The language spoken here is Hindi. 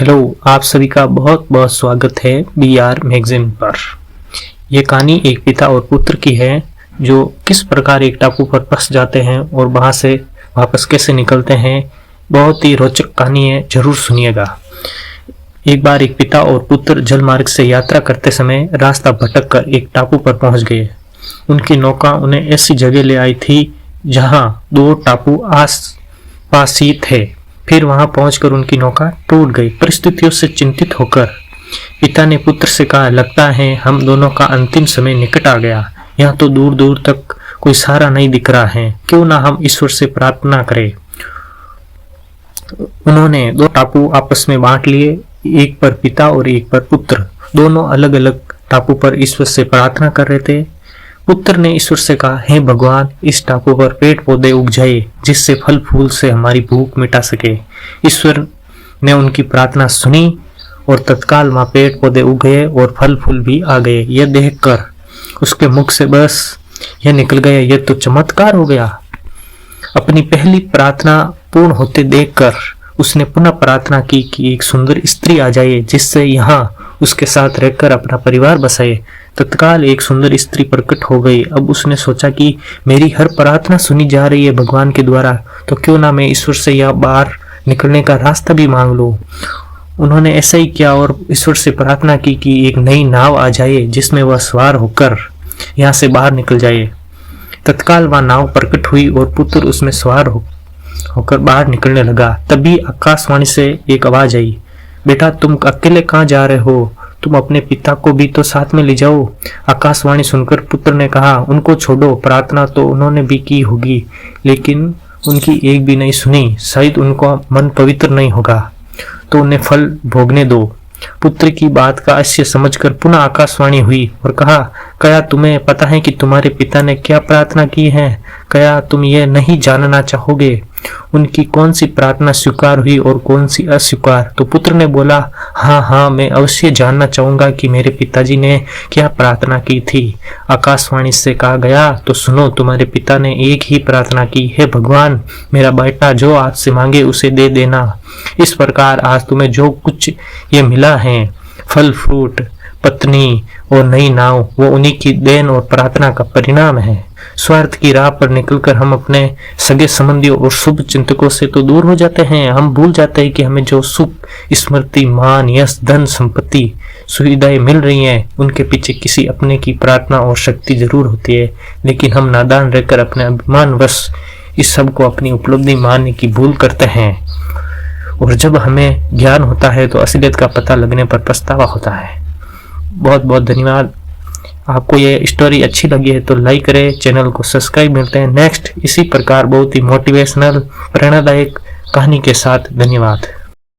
हेलो, आप सभी का बहुत बहुत स्वागत है BR मैगजीन पर। यह कहानी एक पिता और पुत्र की है जो किस प्रकार एक टापू पर फंस जाते हैं और वहां से वापस कैसे निकलते हैं। बहुत ही रोचक कहानी है, जरूर सुनिएगा। एक बार एक पिता और पुत्र जलमार्ग से यात्रा करते समय रास्ता भटक कर एक टापू पर पहुंच गए। उनकी नौका उन्हें ऐसी जगह ले आई थी जहां दो टापू आस पास ही थे। फिर वहां पहुंचकर उनकी नौका टूट गई। परिस्थितियों से चिंतित होकर पिता ने पुत्र से कहा, लगता है हम दोनों का अंतिम समय निकट आ गया। यहाँ तो दूर दूर तक कोई सहारा नहीं दिख रहा है, क्यों ना हम ईश्वर से प्रार्थना करें। उन्होंने दो टापू आपस में बांट लिए, एक पर पिता और एक पर पुत्र। दोनों अलग अलग टापू पर ईश्वर से प्रार्थना कर रहे थे। पुत्र ने ईश्वर से कहा, हे भगवान, इस टापू पर पेड़ पौधे उग जाए जिससे फल फूल से हमारी भूख मिटा सके। ईश्वर ने उनकी प्रार्थना सुनी और तत्काल वहां पेड़ पौधे उग गए और फल फूल भी आ गए। यह देखकर उसके मुख से बस यह निकल गया, यह तो चमत्कार हो गया। अपनी पहली प्रार्थना पूर्ण होते देखकर उसने पुनः प्रार्थना की कि एक सुंदर स्त्री आ जाए जिससे यहाँ उसके साथ रहकर अपना परिवार बसाए। तत्काल एक सुंदर स्त्री प्रकट हो गई। अब उसने सोचा कि मेरी हर प्रार्थना सुनी जा रही है भगवान के द्वारा, तो क्यों ना मैं ईश्वर से यह बाहर निकलने का रास्ता भी मांग लूं। उन्होंने ऐसा ही किया और ईश्वर से प्रार्थना की कि एक नई नाव आ जाए जिसमें वह सवार होकर यहाँ से बाहर निकल जाए। तत्काल वह नाव प्रकट हुई और पुत्र उसमें सवार होकर बाहर निकलने लगा। तभी आकाशवाणी से एक आवाज आई, बेटा तुम अकेले कहाँ जा रहे हो? तुम अपने पिता को भी तो साथ में ले जाओ। आकाशवाणी सुनकर पुत्र ने कहा, उनको छोड़ो, प्रार्थना तो उन्होंने भी की होगी लेकिन उनकी एक भी नहीं सुनी। शायद उनको मन पवित्र नहीं होगा, तो उन्हें फल भोगने दो। पुत्र की बात का हास्य समझकर पुनः आकाशवाणी हुई और कहा, क्या तुम्हें पता है कि तुम्हारे पिता ने क्या प्रार्थना की है? क्या तुम ये नहीं जानना चाहोगे उनकी कौन सी प्रार्थना स्वीकार हुई और कौन सी अस्वीकार? तो पुत्र ने बोला, हाँ, मैं अवश्य जानना चाहूंगा कि मेरे पिताजी ने क्या प्रार्थना की थी। आकाशवाणी से कहा गया, तो सुनो, तुम्हारे पिता ने एक ही प्रार्थना की, हे भगवान, मेरा बेटा जो आपसे मांगे उसे दे देना। इस प्रकार आज तुम्हें जो कुछ ये मिला है, फल फ्रूट, पत्नी और नई नाव, वो उन्हीं की देन और प्रार्थना का परिणाम है। स्वार्थ की राह पर निकलकर हम अपने सगे संबंधियों और शुभ चिंतकों से तो दूर हो जाते हैं। हम भूल जाते हैं कि हमें जो सुख, स्मृति, मान, यश, धन, संपत्ति, सुविधाएं मिल रही हैं, उनके पीछे किसी अपने की प्रार्थना और शक्ति जरूर होती है। लेकिन हम नादान रहकर अपने अभिमानवश इस सब को अपनी उपलब्धि मानने की भूल करते हैं और जब हमें ज्ञान होता है तो असलियत का पता लगने पर पछतावा होता है। बहुत बहुत धन्यवाद। आपको ये स्टोरी अच्छी लगी है तो लाइक करें, चैनल को सब्सक्राइब। मिलते हैं नेक्स्ट इसी प्रकार बहुत ही मोटिवेशनल प्रेरणादायक कहानी के साथ। धन्यवाद।